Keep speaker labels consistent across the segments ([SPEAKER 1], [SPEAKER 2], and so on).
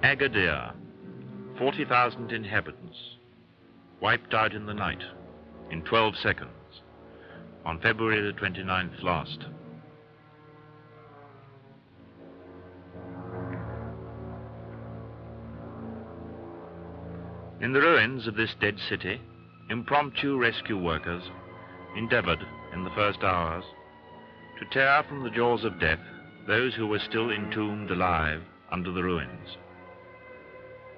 [SPEAKER 1] Agadir, 40,000 inhabitants, wiped out in the night, in 12 seconds, on February the 29th last. In the ruins of this dead city, impromptu rescue workers endeavored, in the first hours, to tear from the jaws of death those who were still entombed alive under the ruins.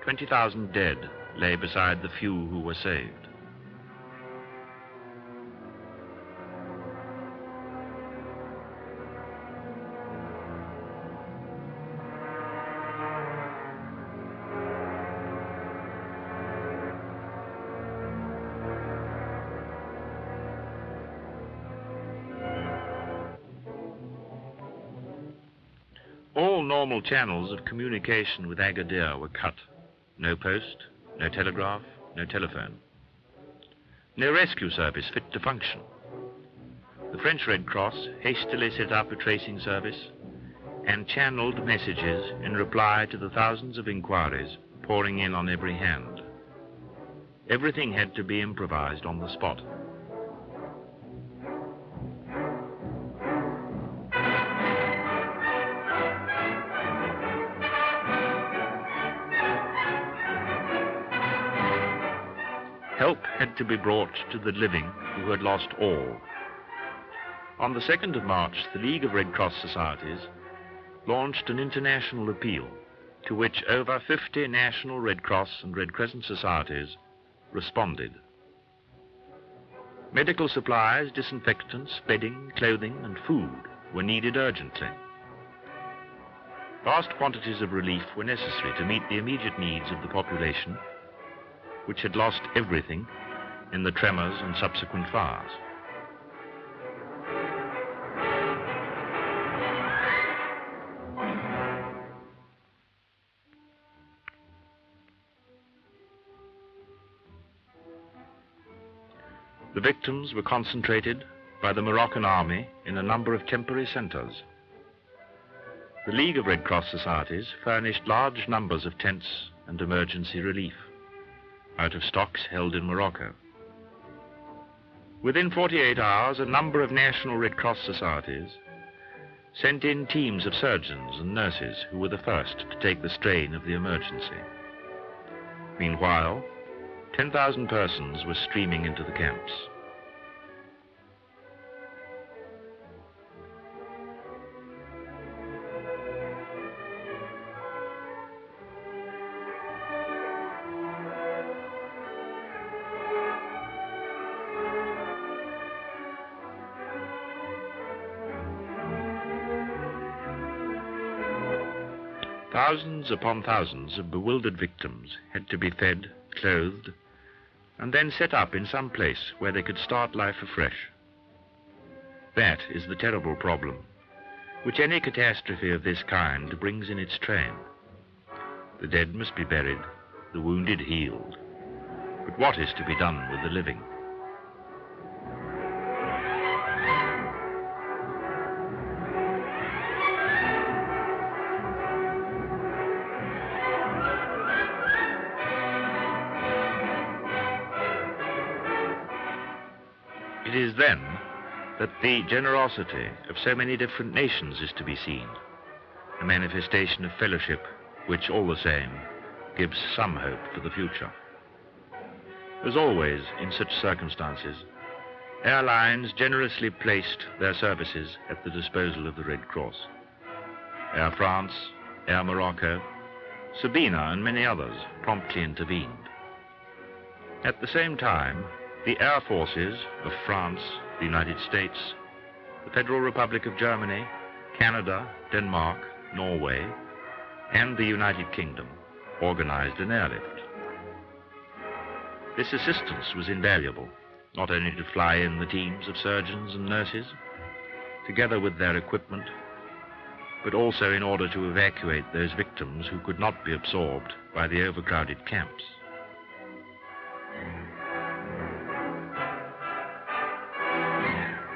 [SPEAKER 1] 20,000 dead lay beside the few who were saved. All normal channels of communication with Agadir were cut. No post, no telegraph, no telephone. No rescue service fit to function. The French Red Cross hastily set up a tracing service and channeled messages in reply to the thousands of inquiries pouring in on every hand. Everything had to be improvised on the spot. Help had to be brought to the living who had lost all. On the 2nd of March, the League of Red Cross Societies launched an international appeal to which over 50 national Red Cross and Red Crescent societies responded. Medical supplies, disinfectants, bedding, clothing, and food were needed urgently. Vast quantities of relief were necessary to meet the immediate needs of the population, which had lost everything in the tremors and subsequent fires. The victims were concentrated by the Moroccan army in a number of temporary centers. The League of Red Cross Societies furnished large numbers of tents and emergency relief out of stocks held in Morocco. Within 48 hours, a number of national Red Cross societies sent in teams of surgeons and nurses who were the first to take the strain of the emergency. Meanwhile, 10,000 persons were streaming into the camps. Thousands upon thousands of bewildered victims had to be fed, clothed, and then set up in some place where they could start life afresh. That is the terrible problem which any catastrophe of this kind brings in its train. The dead must be buried, the wounded healed. But what is to be done with the living? It is then that the generosity of so many different nations is to be seen, a manifestation of fellowship which, all the same, gives some hope for the future. As always in such circumstances, airlines generously placed their services at the disposal of the Red Cross. Air France, Air Morocco, Sabina and many others promptly intervened. At the same time, the air forces of France, the United States, the Federal Republic of Germany, Canada, Denmark, Norway, and the United Kingdom organized an airlift. This assistance was invaluable, not only to fly in the teams of surgeons and nurses, together with their equipment, but also in order to evacuate those victims who could not be absorbed by the overcrowded camps.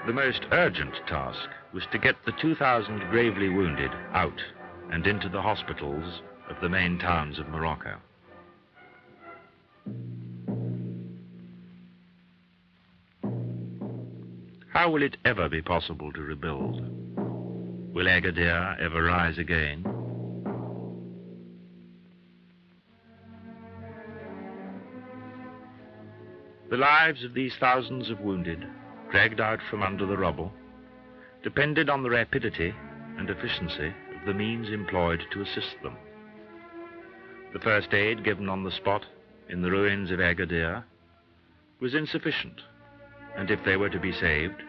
[SPEAKER 1] The most urgent task was to get the 2,000 gravely wounded out and into the hospitals of the main towns of Morocco. How will it ever be possible to rebuild? Will Agadir ever rise again? The lives of these thousands of wounded, dragged out from under the rubble, depended on the rapidity and efficiency of the means employed to assist them. The first aid given on the spot in the ruins of Agadir was insufficient, and if they were to be saved,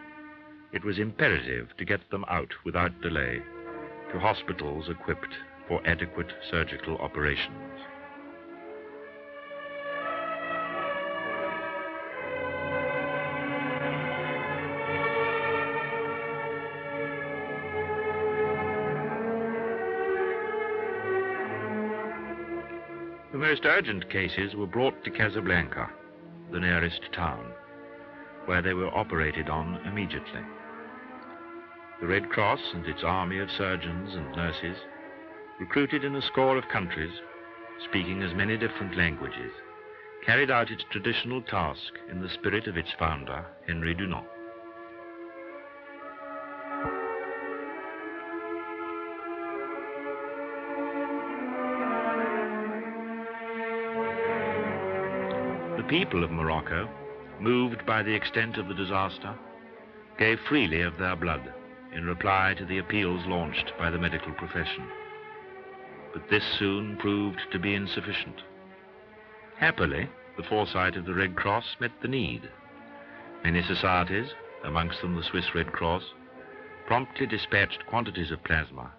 [SPEAKER 1] it was imperative to get them out without delay to hospitals equipped for adequate surgical operations. The most urgent cases were brought to Casablanca, the nearest town, where they were operated on immediately. The Red Cross and its army of surgeons and nurses, recruited in a score of countries, speaking as many different languages, carried out its traditional task in the spirit of its founder, Henry Dunant. The people of Morocco, moved by the extent of the disaster, gave freely of their blood in reply to the appeals launched by the medical profession. But this soon proved to be insufficient. Happily, the foresight of the Red Cross met the need. Many societies, amongst them the Swiss Red Cross, promptly dispatched quantities of plasma,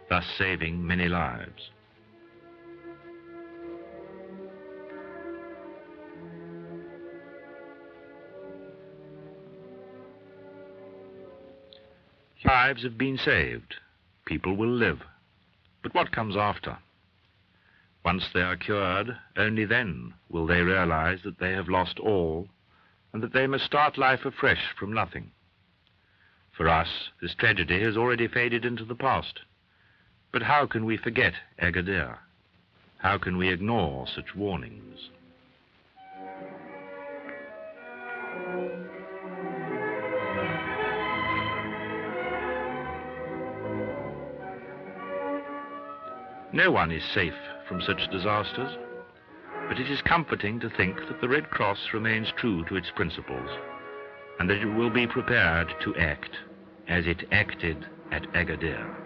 [SPEAKER 1] thus saving many lives. Lives have been saved. People will live. But what comes after? Once they are cured, only then will they realize that they have lost all and that they must start life afresh from nothing. For us, this tragedy has already faded into the past. But how can we forget Agadir? How can we ignore such warnings? No one is safe from such disasters, but it is comforting to think that the Red Cross remains true to its principles and that it will be prepared to act as it acted at Agadir.